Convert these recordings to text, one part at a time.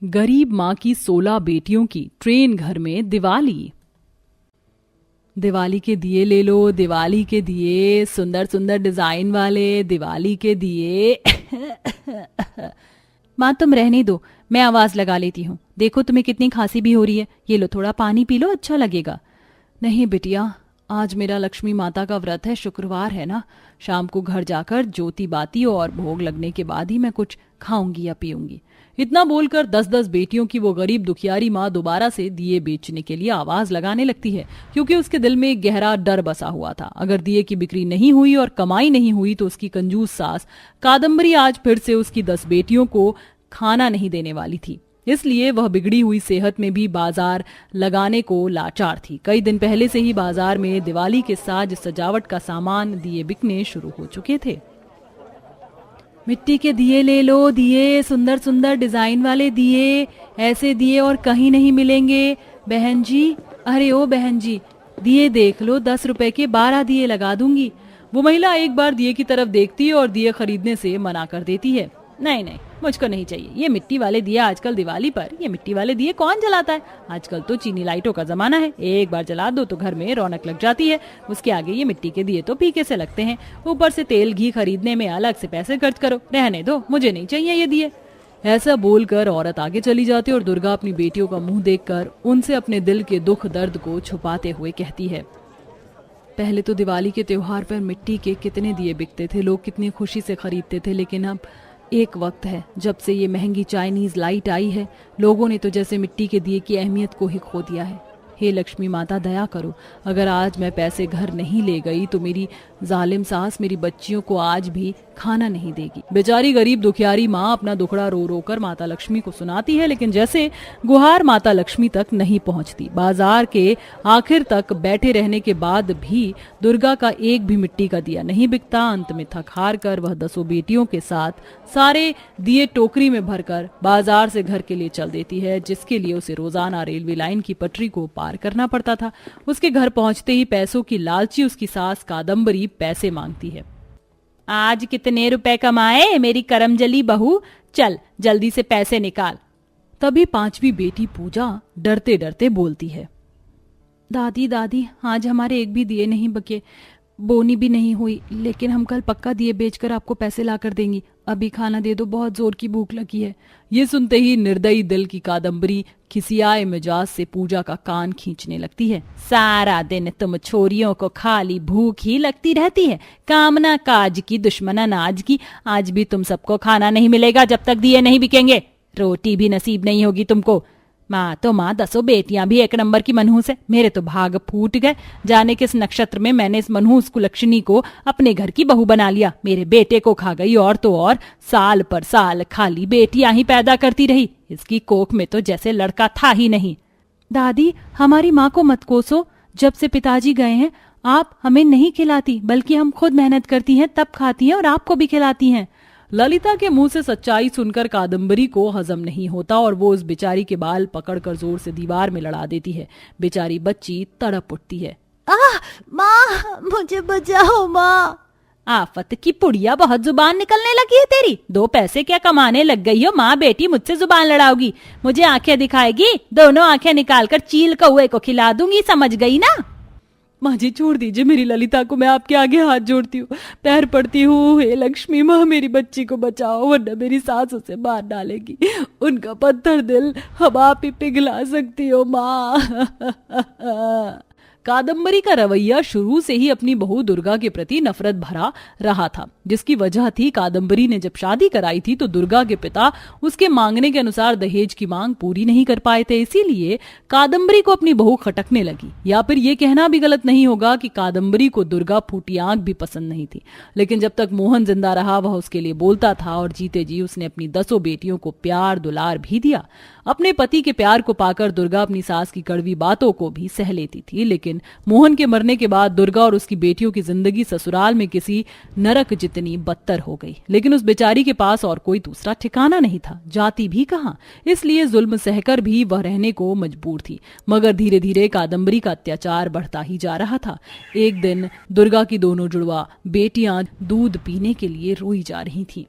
गरीब माँ की 16 बेटियों की ट्रेन घर में दिवाली। दिवाली के दिए ले लो, दिवाली के दिए, सुंदर सुंदर डिजाइन वाले दिवाली के दिए। माँ तुम रहने दो, मैं आवाज लगा लेती हूँ। देखो तुम्हें कितनी खांसी भी हो रही है, ये लो थोड़ा पानी पी लो, अच्छा लगेगा। नहीं बिटिया, आज मेरा लक्ष्मी माता का व्रत है, शुक्रवार है ना। शाम को घर जाकर ज्योति बाती और भोग लगने के बाद ही मैं कुछ खाऊंगी या पीऊंगी। इतना बोलकर 10-10 बेटियों की वो गरीब दुखियारी माँ दोबारा से दिए बेचने के लिए आवाज लगाने लगती है, क्योंकि उसके दिल में एक गहरा डर बसा हुआ था। अगर दिए की बिक्री नहीं हुई और कमाई नहीं हुई तो उसकी कंजूस सास कादम्बरी आज फिर से उसकी 10 बेटियों को खाना नहीं देने वाली थी। इसलिए वह बिगड़ी हुई सेहत में भी बाजार लगाने को लाचार थी। कई दिन पहले से ही बाजार में दिवाली के साज सजावट का सामान दिए बिकने शुरू हो चुके थे। मिट्टी के दिए ले लो, दिए सुंदर सुंदर डिजाइन वाले दिए, ऐसे दिए और कहीं नहीं मिलेंगे बहन जी। अरे ओ बहन जी, दिए देख लो, 10 रुपए के 12 दिए लगा दूंगी। वो महिला एक बार दिए की तरफ देखती है और दिए खरीदने से मना कर देती है। नहीं नहीं, मुझको नहीं चाहिए ये मिट्टी वाले दिए। आजकल दिवाली पर ये मिट्टी वाले दिए कौन जलाता है? आजकल तो चीनी लाइटों का जमाना है, एक बार जला दो तो घर में रौनक लग जाती है। उसके आगे ये मिट्टी के दिए तो फीके से लगते हैं, ऊपर से तेल घी खरीदने में अलग से पैसे खर्च करो। रहने दो, मुझे नहीं चाहिए ये दिए। ऐसा बोलकर औरत आगे चली जाती और दुर्गा अपनी बेटियों का मुंह देखकर उनसे अपने दिल के दुख दर्द को छुपाते हुए कहती है, पहले तो दिवाली के त्योहार पर मिट्टी के कितने दिए बिकते थे, लोग कितनी खुशी से खरीदते थे। लेकिन अब एक वक्त है जब से ये महंगी चाइनीज लाइट आई है, लोगों ने तो जैसे मिट्टी के दिए की अहमियत को ही खो दिया है। हे लक्ष्मी माता दया करो, अगर आज मैं पैसे घर नहीं ले गई तो मेरी जालिम सास मेरी बच्चियों को आज भी खाना नहीं देगी। बेचारी गरीब दुखियारी माँ अपना दुखड़ा रो रो कर माता लक्ष्मी को सुनाती है, लेकिन जैसे गुहार माता लक्ष्मी तक नहीं पहुँचती। बाजार के आखिर तक बैठे रहने के बाद भी दुर्गा का एक भी मिट्टी का दिया नहीं बिकता। अंत में थक हार कर वह 10 बेटियों के साथ सारे दिए टोकरी में भरकर बाजार से घर के लिए चल देती है, जिसके लिए उसे रोजाना रेलवे लाइन की पटरी को पार करना पड़ता था। उसके घर पहुंचते ही पैसों की लालची उसकी सास कादम्बरी पैसे मांगती है। आज कितने रुपए कमाए मेरी करमजली बहू, चल जल्दी से पैसे निकाल। तभी 5वीं बेटी पूजा डरते डरते बोलती है, दादी दादी, आज हमारे एक भी दिए नहीं बके, बोनी भी नहीं हुई, लेकिन हम कल पक्का दिए बेचकर आपको पैसे ला कर देंगी। अभी खाना दे दो, बहुत जोर की भूख लगी है। ये सुनते ही निर्दयी दिल की कादम्बरी खिसियाए मिजाज से पूजा का कान खींचने लगती है। सारा दिन तुम छोरियों को खाली भूख ही लगती रहती है, कामना काज की दुश्मन अनाज की। आज भी तुम सबको खाना नहीं मिलेगा जब तक दिए नहीं बिकेंगे, रोटी भी नसीब नहीं होगी तुमको। माँ तो माँ, 10 बेटियां भी एक नंबर की मनहूस है। मेरे तो भाग फूट गए, जाने किस नक्षत्र में मैंने इस मनहूस कुलक्षणी को अपने घर की बहू बना लिया। मेरे बेटे को खा गई और तो और साल पर साल खाली बेटियां ही पैदा करती रही। इसकी कोख में तो जैसे लड़का था ही नहीं। दादी, हमारी माँ को मत कोसो, जब से पिताजी गए हैं आप हमें नहीं खिलाती, बल्कि हम खुद मेहनत करती हैं तब खाती हैं और आपको भी खिलाती हैं। ललिता के मुंह से सच्चाई सुनकर कादम्बरी को हजम नहीं होता और वो उस बेचारी के बाल पकड़कर जोर से दीवार में लड़ा देती है। बेचारी बच्ची तड़प उठती है। माँ, मुझे बचाओ माँ। आफत की पुड़िया, बहुत जुबान निकलने लगी है तेरी। 2 पैसे क्या कमाने लग गई हो? माँ बेटी मुझसे जुबान लड़ाओगी, मुझे आंखें दिखाएगी, दोनों आंखें निकालकर चील कौए को खिला दूंगी, समझ गई ना? माँ जी छोड़ दीजिए मेरी ललिता को, मैं आपके आगे हाथ जोड़ती हूँ, पैर पड़ती हूँ। हे लक्ष्मी माँ, मेरी बच्ची को बचाओ, वरना मेरी सास उसे मार डालेगी। उनका पत्थर दिल हम आप ही पिघला सकती हो माँ। कादम्बरी का रवैया शुरू से ही अपनी बहू दुर्गा के प्रति नफरत भरा रहा था, जिसकी वजह थी कादम्बरी ने जब शादी कराई थी तो दुर्गा के पिता उसके मांगने के अनुसार दहेज की मांग पूरी नहीं कर पाए थे। इसीलिए कादम्बरी को अपनी बहू खटकने लगी। या फिर यह कहना भी गलत नहीं होगा कि कादम्बरी को दुर्गा फूटी आंख भी पसंद नहीं थी। लेकिन जब तक मोहन जिंदा रहा वह उसके लिए बोलता था और जीते जी उसने अपनी 10 बेटियों को प्यार दुलार भी दिया। अपने पति के प्यार को पाकर दुर्गा अपनी सास की कड़वी बातों को भी सह लेती थी। लेकिन मोहन के मरने के बाद दुर्गा और उसकी बेटियों की जिंदगी ससुराल में किसी नरक जितनी बदतर हो गई। लेकिन उस बेचारी के पास और कोई दूसरा ठिकाना नहीं था, जाती भी कहां, इसलिए जुल्म सहकर भी वह रहने को मजबूर थी। मगर धीरे धीरे कादम्बरी का अत्याचार बढ़ता ही जा रहा था। एक दिन दुर्गा की दोनों जुड़वा बेटियां दूध पीने के लिए रोई जा रही थीं।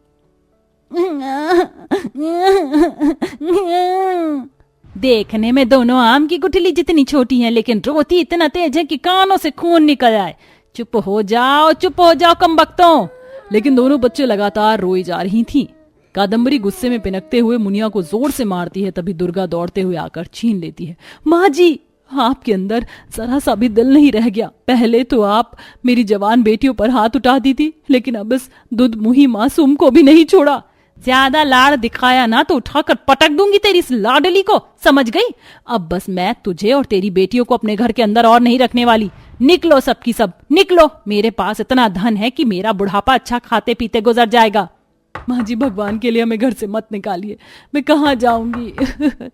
देखने में दोनों आम की गुठली जितनी छोटी हैं, लेकिन रोती इतना तेज है कि कानों से खून निकल आए। चुप हो जाओ कमबख्तों। लेकिन दोनों बच्चे लगातार रोई जा रही थीं। कादम्बरी गुस्से में पिनकते हुए मुनिया को जोर से मारती है, तभी दुर्गा दौड़ते हुए आकर छीन लेती है। माँ जी, आपके अंदर जरा सा भी दिल नहीं रह गया। पहले तो आप मेरी जवान बेटियों पर हाथ उठाती थी, लेकिन अब इस दुधमुही मासूम को भी नहीं छोड़ा। ज्यादा लाड़ दिखाया ना तो उठाकर पटक दूंगी तेरी इस लाडली को, समझ गई? अब बस मैं तुझे और तेरी बेटियों को अपने घर के अंदर और नहीं रखने वाली। निकलो सबकी सब, निकलो। मेरे पास इतना धन है कि मेरा बुढ़ापा अच्छा खाते पीते गुजर जाएगा। माँ जी, भगवान के लिए हमें घर से मत निकालिए, मैं कहाँ जाऊंगी?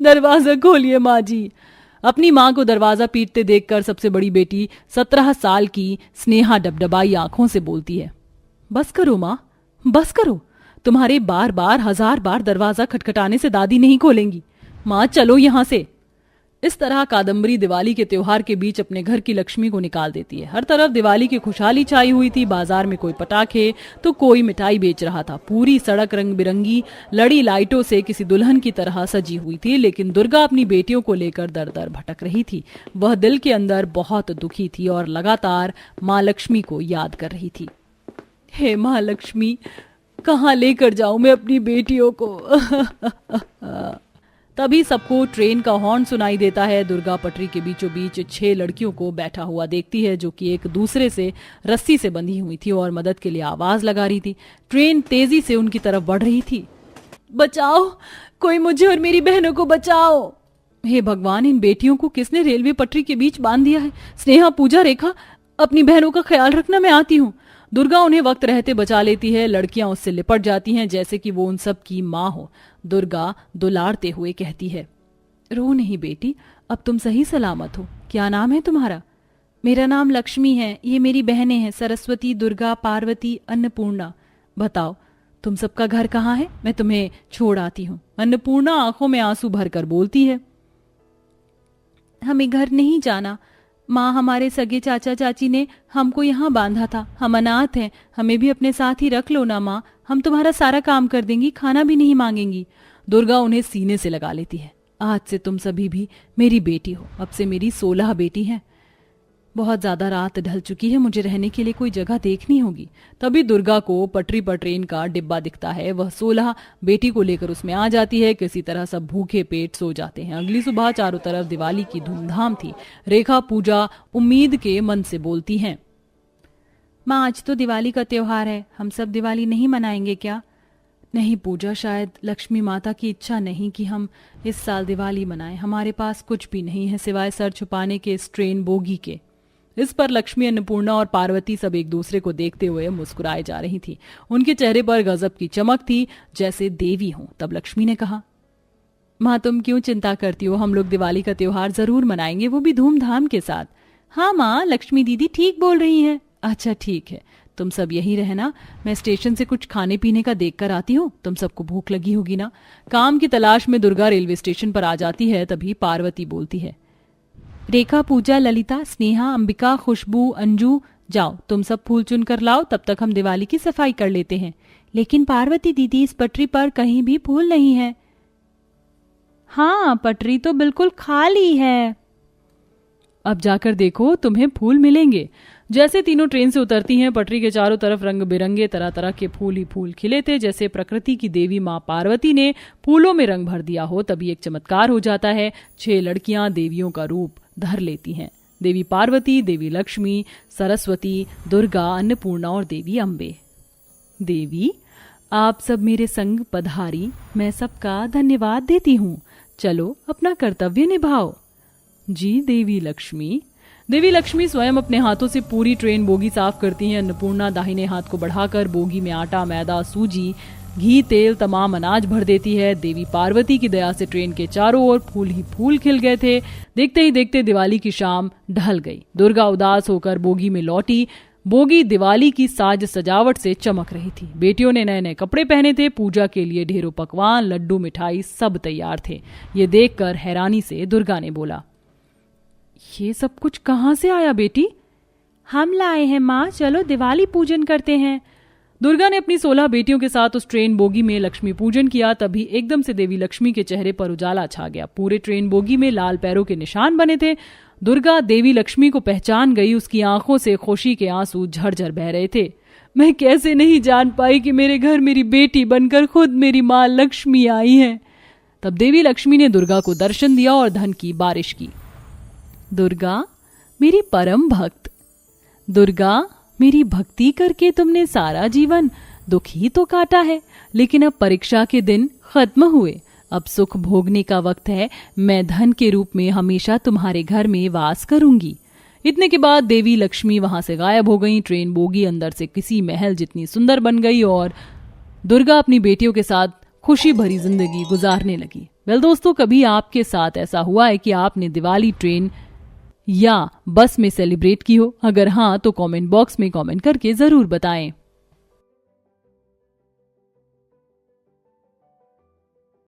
दरवाजा खोलिए माँ जी। अपनी माँ को दरवाजा पीटते देखकर सबसे बड़ी बेटी 17 साल की स्नेहा डबडबाई आंखों से बोलती है, बस करो माँ, बस करो। तुम्हारे बार बार 1000 बार दरवाजा खटखटाने से दादी नहीं खोलेंगी। माँ चलो यहां से। इस तरह कादम्बरी दिवाली के त्योहार के बीच अपने घर की लक्ष्मी को निकाल देती है। हर तरफ दिवाली की खुशहाली छाई हुई थी। बाजार में कोई पटाखे तो कोई मिठाई बेच रहा था। पूरी सड़क रंग बिरंगी लड़ी लाइटों से किसी दुल्हन की तरह सजी हुई थी। लेकिन दुर्गा अपनी बेटियों को लेकर दर दर भटक रही थी। वह दिल के अंदर बहुत दुखी थी और लगातार माँ लक्ष्मी को याद कर रही थी। हे माँ लक्ष्मी, कहाँ लेकर जाऊं मैं अपनी बेटियों को? तभी सबको ट्रेन का हॉर्न सुनाई देता है। दुर्गा पटरी के बीचों बीच 6 लड़कियों को बैठा हुआ देखती है, जो कि एक दूसरे से रस्सी से बंधी हुई थी और मदद के लिए आवाज लगा रही थी। ट्रेन तेजी से उनकी तरफ बढ़ रही थी। बचाओ, कोई मुझे और मेरी बहनों को बचाओ। हे भगवान, इन बेटियों को किसने रेलवे पटरी के बीच बांध दिया है? स्नेहा, पूजा, रेखा, अपनी बहनों का ख्याल रखना, मैं आती हूँ। दुर्गा उन्हें वक्त रहते बचा लेती है। लड़कियां उससे लिपट जाती हैं जैसे कि वो उन सब की माँ हो। दुर्गा दुलारते हुए कहती है, रो नहीं बेटी, अब तुम सही सलामत हो। क्या नाम है तुम्हारा? मेरा नाम लक्ष्मी है। ये मेरी बहनें हैं, सरस्वती, दुर्गा, पार्वती, अन्नपूर्णा। बताओ तुम सबका घर कहाँ है? मैं तुम्हें छोड़ आती हूँ। अन्नपूर्णा आंखों में आंसू भरकर बोलती है, हमें घर नहीं जाना माँ, हमारे सगे चाचा चाची ने हमको यहाँ बांधा था। हम अनाथ हैं, हमें भी अपने साथ ही रख लो ना माँ। हम तुम्हारा सारा काम कर देंगी, खाना भी नहीं मांगेंगी। दुर्गा उन्हें सीने से लगा लेती है। आज से तुम सभी भी मेरी बेटी हो। अब से मेरी 16 बेटी हैं। बहुत ज्यादा रात ढल चुकी है, मुझे रहने के लिए कोई जगह देखनी होगी। तभी दुर्गा को पटरी पर ट्रेन का डिब्बा दिखता है। वह 16 बेटी को लेकर उसमें आ जाती है। किसी तरह सब भूखे पेट सो जाते हैं। अगली सुबह चारों तरफ दिवाली की धूमधाम थी। रेखा, पूजा उम्मीद के मन से बोलती हैं, माँ आज तो दिवाली का त्योहार है, हम सब दिवाली नहीं मनाएंगे क्या? नहीं पूजा, शायद लक्ष्मी माता की इच्छा नहीं कि हम इस साल दिवाली मनाएं। हमारे पास कुछ भी नहीं है सिवाय सर छुपाने के इस ट्रेन बोगी के। इस पर लक्ष्मी, अन्नपूर्णा और पार्वती सब एक दूसरे को देखते हुए मुस्कुराए जा रही थी। उनके चेहरे पर गजब की चमक थी, जैसे देवी हों। तब लक्ष्मी ने कहा, माँ तुम क्यों चिंता करती हो? हम लोग दिवाली का त्योहार जरूर मनाएंगे, वो भी धूमधाम के साथ। हाँ माँ, लक्ष्मी दीदी ठीक बोल रही हैं। अच्छा ठीक है, तुम सब यही रहना, मैं स्टेशन से कुछ खाने पीने का देख कर आती हूँ। तुम सबको भूख लगी होगी ना। काम की तलाश में दुर्गा रेलवे स्टेशन पर आ जाती है। तभी पार्वती बोलती है, रेखा, पूजा, ललिता, स्नेहा, अंबिका, खुशबू, अंजू, जाओ तुम सब फूल चुन कर लाओ, तब तक हम दिवाली की सफाई कर लेते हैं। लेकिन पार्वती दीदी, इस पटरी पर कहीं भी फूल नहीं है। हाँ, पटरी तो बिल्कुल खाली है। अब जाकर देखो, तुम्हें फूल मिलेंगे। जैसे तीनों ट्रेन से उतरती हैं, पटरी के चारों तरफ रंग बिरंगे तरह तरह के फूल ही फूल खिले थे, जैसे प्रकृति की देवी माँ पार्वती ने फूलों में रंग भर दिया हो। तभी एक चमत्कार हो जाता है। 6 लड़कियां देवियों का रूप धर लेती हैं। देवी पार्वती, देवी लक्ष्मी, सरस्वती, दुर्गा, अन्नपूर्णा और देवी अम्बे। देवी, आप सब मेरे संग पधारी, मैं सबका धन्यवाद देती हूँ। चलो अपना कर्तव्य निभाओ। जी देवी लक्ष्मी। देवी लक्ष्मी स्वयं अपने हाथों से पूरी ट्रेन बोगी साफ करती हैं। अन्नपूर्णा दाहिने हाथ को बढ़ाकर बोगी में आटा, मैदा, सूजी, घी, तेल, तमाम अनाज भर देती है। देवी पार्वती की दया से ट्रेन के चारों ओर फूल ही फूल खिल गए थे। देखते ही देखते दिवाली की शाम ढल गई। दुर्गा उदास होकर बोगी में लौटी। बोगी दिवाली की साज सजावट से चमक रही थी। बेटियों ने नए नए कपड़े पहने थे। पूजा के लिए ढेरों पकवान, लड्डू, मिठाई सब तैयार थे। ये देखकर हैरानी से दुर्गा ने बोला, ये सब कुछ कहाँ से आया बेटी? हम लाए हैं माँ, चलो दिवाली पूजन करते हैं। दुर्गा ने अपनी 16 बेटियों के साथ उस ट्रेन बोगी में लक्ष्मी पूजन किया। तभी एकदम से देवी लक्ष्मी के चेहरे पर उजाला छा गया। पूरे ट्रेन बोगी में लाल पैरों के निशान बने थे। दुर्गा देवी लक्ष्मी को पहचान गई। उसकी आंखों से खुशी के आंसू झरझर बह रहे थे। मैं कैसे नहीं जान पाई कि मेरे घर मेरी बेटी बनकर खुद मेरी माँ लक्ष्मी आई है। तब देवी लक्ष्मी ने दुर्गा को दर्शन दिया और धन की बारिश की। दुर्गा मेरी परम भक्त, दुर्गा मेरी भक्ति करके तुमने सारा जीवन दुख ही तो काटा है, लेकिन अब परीक्षा के दिन खत्म हुए। अब सुख भोगने का वक्त है। मैं धन के रूप में हमेशा तुम्हारे घर में वास करूंगी। इतने के बाद देवी लक्ष्मी वहां से गायब हो गई। ट्रेन बोगी अंदर से किसी महल जितनी सुंदर बन गई और दुर्गा अपनी बेटियों के साथ खुशी भरी जिंदगी गुजारने लगी। वेल दोस्तों, कभी आपके साथ ऐसा हुआ है कि आपने दिवाली ट्रेन या बस में सेलिब्रेट की हो? अगर हाँ तो कमेंट बॉक्स में कमेंट करके जरूर बताएं।